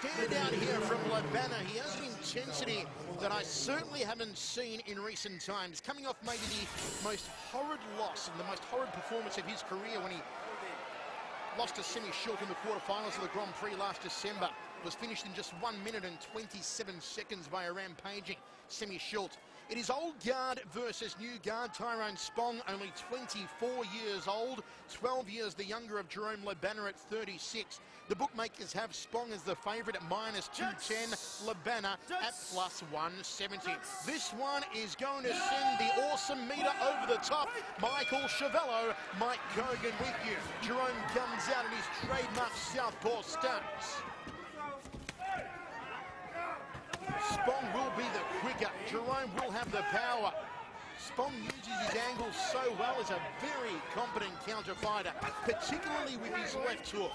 standout here from Labana. He has an intensity that I certainly haven't seen in recent times. Coming off maybe the most horrid loss and the most horrid performance of his career when he lost to Semi Schultz in the quarterfinals of the Grand Prix last December. Was finished in just 1 minute and 27 seconds by a rampaging Semi Schultz. It is old guard versus new guard. Tyrone Spong, only 24 years old, 12 years the younger of Jerome Labana at 36. The bookmakers have Spong as the favourite at -210, Labana at +170. This one is going to send the awesome meter over the top. Michael Chavello, Mike Kogan with you. Jerome comes out in his trademark southpaw stance. Spong will be the quicker. Jerome will have the power. Spong uses his angles so well as a very competent counter fighter, particularly with his left hook.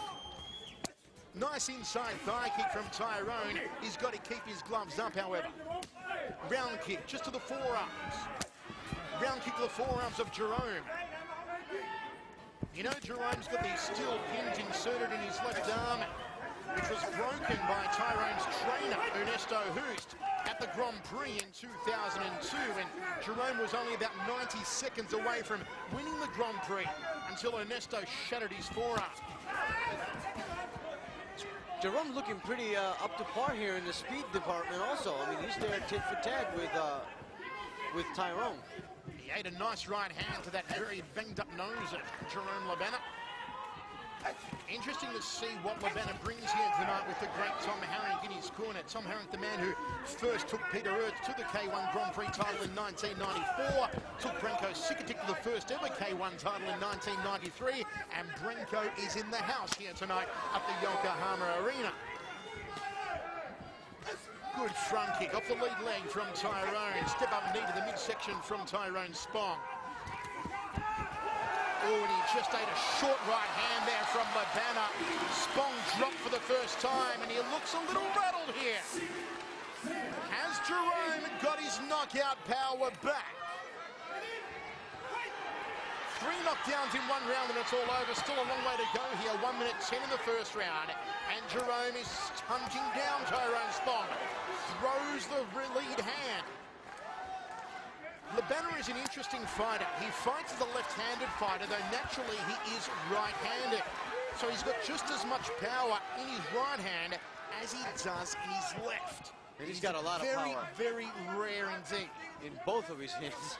Nice inside thigh kick from Tyrone. He's got to keep his gloves up, however. Round kick just to the forearms. Round kick to the forearms of Jerome. You know, Jerome's got these steel pins inserted in his left arm, which was broken by Tyrone's trainer, Ernesto Hoost, at the Grand Prix in 2002, and Jerome was only about 90 seconds away from winning the Grand Prix until Ernesto shattered his forearm. Jerome looking pretty up to par here in the speed department also. I mean, he's there tit for tat with Tyrone. He ate a nice right hand to that very banged up nose of Jerome Labana. Interesting to see what Labana brings here tonight with the great Tom Harrington in his corner. Tom Harrington, the man who first took Peter Earth to the K1 Grand Prix title in 1994, took Branko Sikatic to the first ever K1 title in 1993, and Branko is in the house here tonight at the Yokohama Arena. Good front kick off the lead leg from Tyrone. Step up knee to the midsection from Tyrone Spong. Oh, and he just ate a short right hand there from Labana. Spong dropped for the first time, and he looks a little rattled here. Has Jerome got his knockout power back? 3 knockdowns in 1 round and it's all over. Still a long way to go here. 1 minute 10 in the first round. And Jerome is hunting down Tyrone Spong. Throws the lead hand. Labana is an interesting fighter. He fights as a left-handed fighter, though naturally he is right-handed. So he's got just as much power in his right hand as he does in his left. And he's got a lot of power. Very, very rare indeed. In both of his hands.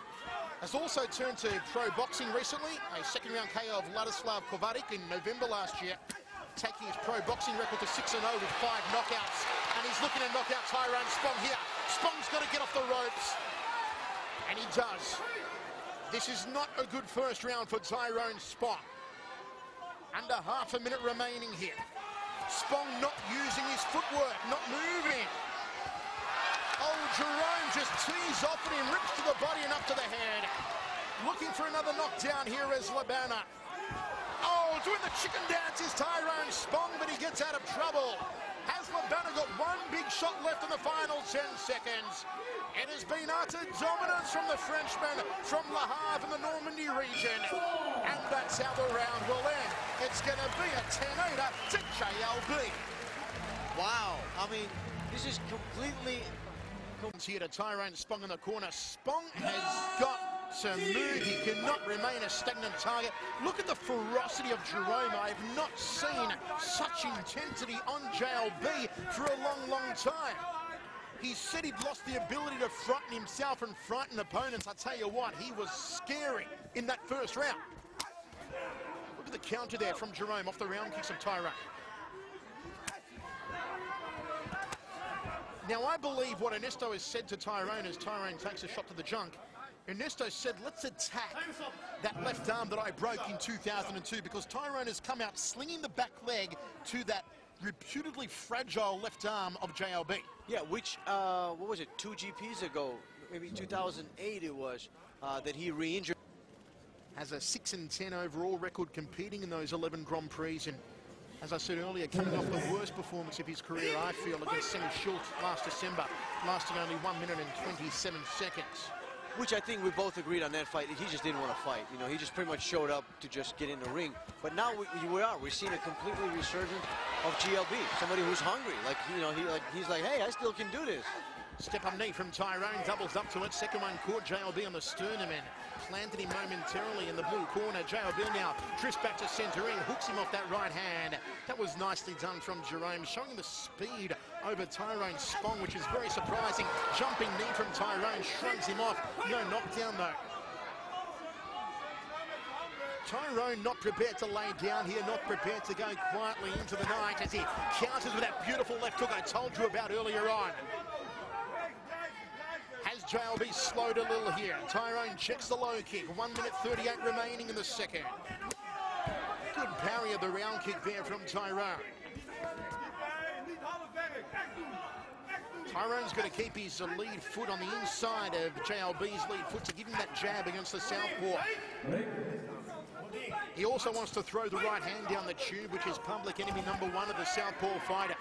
Has also turned to pro boxing recently. A second-round KO of Ladislav Kovacic in November last year, taking his pro boxing record to 6-0 with 5 knockouts. And he's looking to knock out Tyrone Spong here. Spong's got to get off the ropes. And he does. This is not a good first round for Tyrone Spong. Under half a minute remaining here. Spong not using his footwork, not moving. Oh, Jerome just tees off at him, rips to the body and up to the head. Looking for another knockdown here as Labana. Oh, doing the chicken dance is Tyrone Spong, but he gets out of trouble. Has Labana got 1 big shot left in the final 10 seconds? It has been utter dominance from the Frenchman from Le Havre in the Normandy region. And that's how the round will end. It's going to be a 10-8 to JLB. Wow. I mean, this is completely... Here to Tyrone Spong in the corner. Spong has got to move. He cannot remain a stagnant target. Look at the ferocity of Jerome. I have not seen such intensity on JLB for a long, long time. He said he'd lost the ability to frighten himself and frighten opponents. I tell you what, he was scary in that first round. Look at the counter there from Jerome off the round kicks of Tyrone. Now, I believe what Ernesto has said to Tyrone as Tyrone takes a shot to the junk. Ernesto said, let's attack that left arm that I broke in 2002, because Tyrone has come out slinging the back leg to that reputedly fragile left arm of JLB. Yeah, which, what was it, 2 GPs ago, maybe 2008 it was, that he re-injured. Has a 6-10 overall record competing in those 11 Grand Prix, and as I said earlier, coming off the worst performance of his career, I feel, against Semi Schultz last December, lasting only 1 minute and 27 seconds. Which I think we both agreed on that fight. He just didn't want to fight. You know, he just pretty much showed up to just get in the ring. But now we're seeing a completely resurgence of GLB. Somebody who's hungry. Like, you know, he's like, hey, I still can do this. Step up knee from Tyrone, doubles up to it. Second one caught JLB on the sternum and planted him momentarily in the blue corner. JLB now drifts back to centre ring, hooks him off that right hand. That was nicely done from Jerome, showing the speed over Tyrone Spong, which is very surprising. Jumping knee from Tyrone, shrugs him off. No knockdown though. Tyrone not prepared to lay down here, not prepared to go quietly into the night as he counters with that beautiful left hook I told you about earlier on. Has JLB slowed a little here? Tyrone checks the low kick. 1 minute 38 remaining in the second. Good parry of the round kick there from Tyrone. Tyrone's going to keep his lead foot on the inside of JLB's lead foot to give him that jab against the southpaw. He also wants to throw the right hand down the tube, which is public enemy #1 of the southpaw fighter.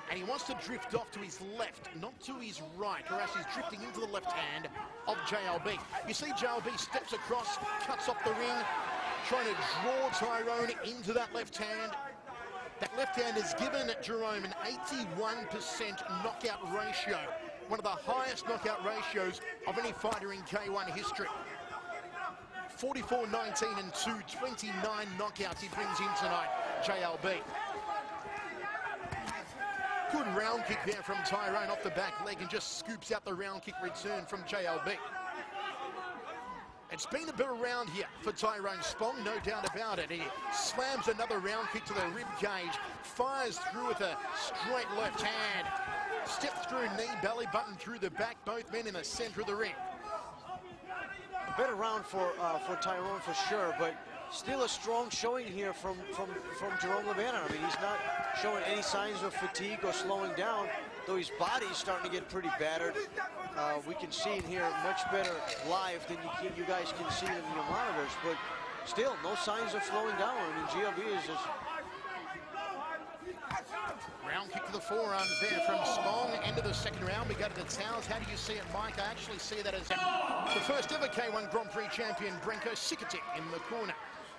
And he wants to drift off to his left, not to his right, or else he's drifting into the left hand of JLB. You see JLB steps across, cuts off the ring, trying to draw Tyrone into that left hand. That left hand has given Jerome an 81% knockout ratio, one of the highest knockout ratios of any fighter in K1 history. 44, 19 and 2, 29 knockouts he brings in tonight, JLB. Good round kick there from Tyrone off the back leg and just scoops out the round kick return from JLB. It's been a bit around here for Tyrone Spong, no doubt about it. He slams another round kick to the rib cage, fires through with a straight left hand, steps through knee, belly button through the back, both men in the center of the ring. A better round for Tyrone for sure, but still a strong showing here from Jerome Lebanon. I mean, he's not showing any signs of fatigue or slowing down, though his body's starting to get pretty battered. We can see it here much better live than you guys can see it in your monitors, but still no signs of slowing down. I mean, GLB is just... Round kick to the forearms there from Spong. End of the second round, we go to the towels. How do you see it, Mike? I actually see that as the first ever K1 Grand Prix champion, Brenko Sikatic, in the corner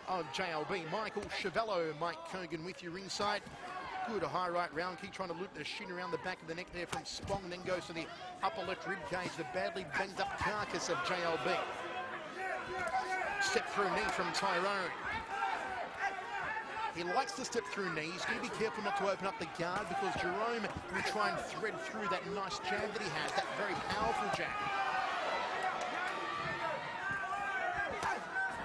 of JLB. Michael Chevello, Mike Kogan with you ringside. Good high right round kick, trying to loop the shin around the back of the neck there from Spong, then goes to the upper left rib cage, the badly banged up carcass of JLB. Step through knee from Tyrone. He likes to step through knee. He's going to be careful not to open up the guard because Jerome will try and thread through that nice jab that he has, that very powerful jab.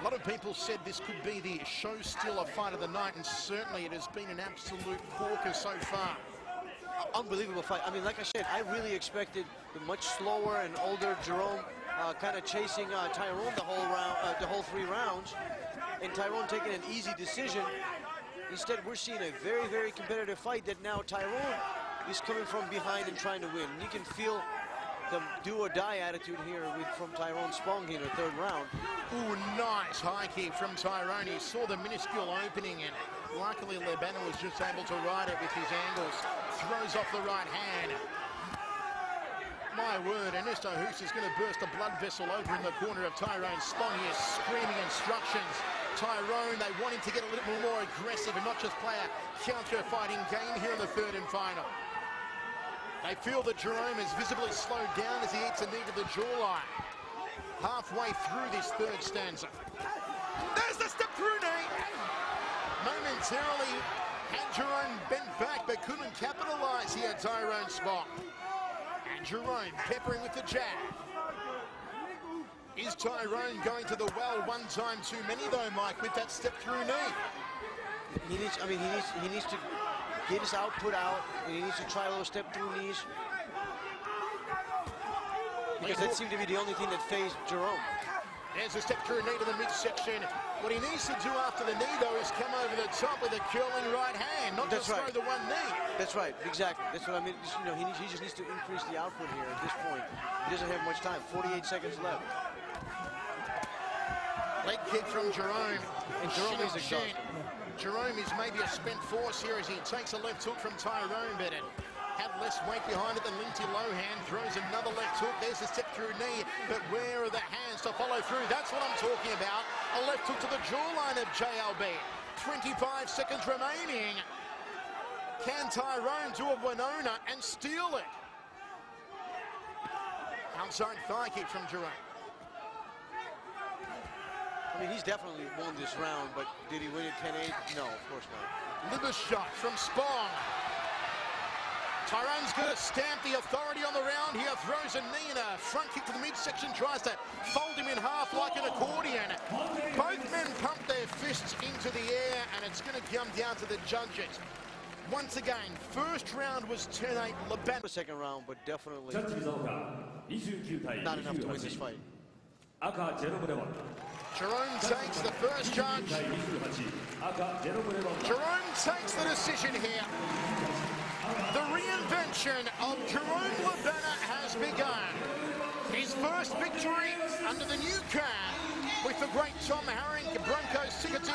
A lot of people said this could be the show-stealer fight of the night, and certainly it has been an absolute corker so far. Unbelievable fight. I mean, like I said, I really expected the much slower and older Jerome kind of chasing Tyrone the whole 3 rounds, and Tyrone taking an easy decision. Instead, we're seeing a very, very competitive fight that now Tyrone is coming from behind and trying to win. And you can feel the do-or-die attitude here from Tyrone Spong here in the 3rd round. Ooh, nice high kick from Tyrone. He saw the minuscule opening, and luckily Lebanon was just able to ride it with his angles. Throws off the right hand. My word, Ernesto Hus is going to burst a blood vessel over in the corner of Tyrone Spong. He is screaming instructions. Tyrone, they want him to get a little more aggressive and not just play a counter-fighting game here in the 3rd and final. They feel that Jerome is visibly slowed down as he eats a knee to the jawline. Halfway through this 3rd stanza. There's the step through knee. Momentarily had Jerome bent back but couldn't capitalize here, Tyrone Spong. And Jerome peppering with the jab. Is Tyrone going to the well one time too many though, Mike, with that step through knee? He needs to get his output out, and he needs to try those step through knees. Because that seemed to be the only thing that phased Jerome. There's a step through knee to the midsection. What he needs to do after the knee though is come over the top with a curling right hand, not just throw the one knee. That's right, exactly. That's what I mean. You know, he just needs to increase the output here at this point. He doesn't have much time. 48 seconds left. Leg kick from Jerome. And Jerome is exhausted. Jerome is maybe a spent force here as he takes a left hook from Tyrone, but it had less weight behind it than Lindsay Lohan. Throws another left hook. There's a step through knee, but where are the hands to follow through? That's what I'm talking about. A left hook to the jawline of JLB. 25 seconds remaining. Can Tyrone do a Winona and steal it? Outside thigh kick from Jerome. I mean, he's definitely won this round, but did he win it 10-8? No, of course not. Liver shot from Spong. Tyrone's going to stamp the authority on the round here. Throws a knee and a front kick to the midsection. Tries to fold him in half like an accordion. Both men pump their fists into the air, and it's going to come down to the judges. Once again, first round was 10-8. Laban. The second round, but definitely not enough to win this fight. Jerome takes the first judge. Jerome takes the decision here. The reinvention of Jerome Labana has begun. His first victory under the new can with the great Tom Herring, Broncos ticketing.